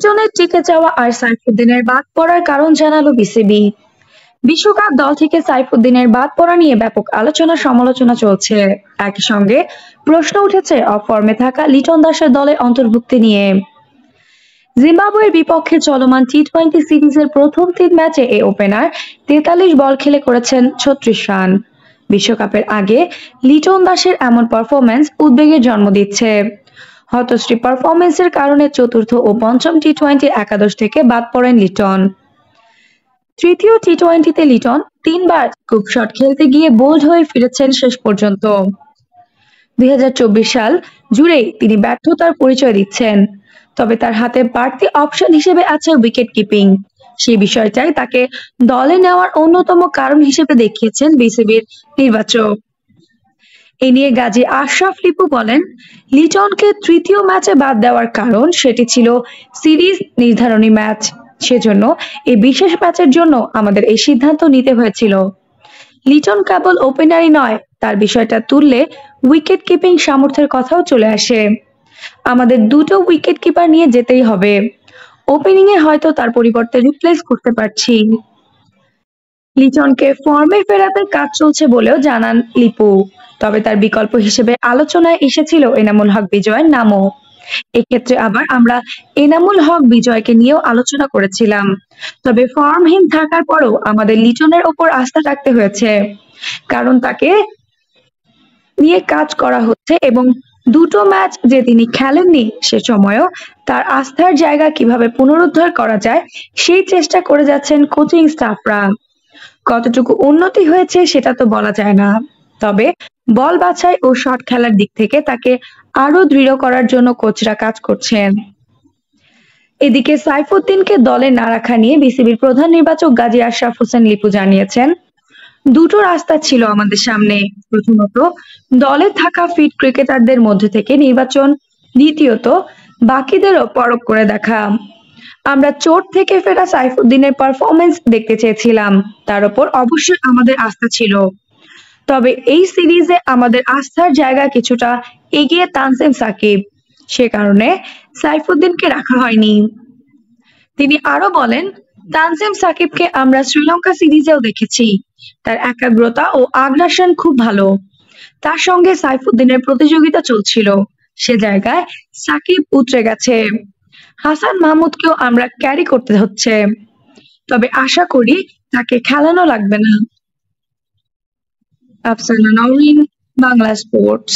লিটনের টিকে যাওয়া আর সাইফুদ্দিনের বাদ পড়ার কারণ জানালো বিসিবি। বিশ্বকাপ দল থেকে সাইফুদ্দিনের বাদ পড়া নিয়ে ব্যাপক আলোচনা সমালোচনা চলছে। একই সঙ্গে প্রশ্ন উঠেছে অফ ফর্মে থাকা লিটন দাসের দলে অন্তর্ভুক্তি নিয়ে। জিম্বাবুয়ের বিপক্ষে চলমান টি-20 সিরিজের প্রথম 3 ম্যাচে এই ওপেনার 43 বল খেলে করেছেন 36 রান। বিশ্বকাপের আগে লিটন দাসের এমন পারফরম্যান্স উদ্বেগের জন্ম দিচ্ছে। হতশ্রী পারফরম্যান্সের কারণে চতুর্থ ও পঞ্চম টি-20 একাদশ থেকে বাদ পড়েন লিটন। তৃতীয় টি-20তে লিটন 3 বার স্কুপ শট খেলতে গিয়ে বোল্ড হয়ে ফিরেছেন শেষ পর্যন্ত। 2024 সাল জুড়েই তিনি ব্যর্থতার পরিচয় দিচ্ছেন, তবে তার হাতে বাড়তি অপশন হিসেবে আছে উইকেট কিপিং। সেই বিষয়টাই তাকে দলে নেওয়ার অন্যতম কারণ হিসেবে দেখিয়েছেন বিসিবির নির্বাচক। এ নিয়ে গাজী আশরাফ লিপু বলেন, লিটনকে তৃতীয় ম্যাচে বাদ দেওয়ার কারণ সেটি ছিল সিরিজ নির্ধারণী ম্যাচ। সেজন্য এই বিশেষ ম্যাচের জন্য আমাদের এই সিদ্ধান্ত নিতে হয়েছিল। লিটন কেবল ওপেনারই নয়, তার বিষয়টা তুললে উইকেট কিপিং সামর্থ্যের কথাও চলে আসে। আমাদের দুটো উইকেট কিপার নিয়ে যেতেই হবে। ওপেনিং এ হয়তো তার পরিবর্তে রিপ্লেস করতে পারছি। লিটনকে ফর্মে ফেরাতে কাজ চলছে বলেও জানান লিপু। তবে তার বিকল্প হিসেবে আলোচনায় এসেছিল এনামুল হক বিজয়ের নামও। এক্ষেত্রে আবার আমরা এনামুল হক বিজয়কে নিয়েও আলোচনা করেছিলাম। তবে ফর্মহীন থাকার পরও আমাদের লিটনের ওপর আস্থা রাখতে হয়েছে, কারণ তাকে নিয়ে কাজ করা হচ্ছে এবং দুটো ম্যাচ যে তিনি খেলেননি সে সময়ও তার আস্থার জায়গা কিভাবে পুনরুদ্ধার করা যায় সেই চেষ্টা করে যাচ্ছেন কোচিং স্টাফরা। কতটুকু উন্নতি হয়েছে সেটা তো বলা যায় না, তবে বল বাছাই ও শট খেলার দিক থেকে তাকে আরো দৃঢ় করার জন্য কোচরা কাজ করছেন। এদিকে সাইফুদ্দিনকে দলে না রাখা নিয়ে বিসিবির প্রধান নির্বাচক গাজী আশরাফ হোসেন লিপু জানিয়েছেন, দুটো রাস্তা ছিল আমাদের সামনে। প্রথমত, দলে থাকা ফিট ক্রিকেটারদের মধ্যে থেকে নির্বাচন। দ্বিতীয়ত, বাকিদেরও পরখ করে দেখা। আমরা চোট থেকে ফেরা সাইফুদ্দিনের পারফরমেন্স দেখতে চেয়েছিলাম, তার উপর অবশ্যই আমাদের আস্থা ছিল। তবে এই সিরিজে আমাদের আস্থার জায়গা কিছুটা এগিয়ে তানজিম সাকিব, সে কারণে সাইফুদ্দিনকে রাখা হয়নি। তিনি আরো বলেন, তানজিম সাকিবকে আমরা শ্রীলঙ্কা সিরিজেও দেখেছি, তার একাগ্রতা ও আগ্রাসন খুব ভালো। তার সঙ্গে সাইফুদ্দিনের প্রতিযোগিতা চলছিল, সে জায়গায় সাকিব উতরে গেছে। হাসান মাহমুদকেও আমরা ক্যারি করতে হচ্ছে, তবে আশা করি তাকে খেলানো লাগবে না। আফসানা নওরিন, বাংলা স্পোর্টস।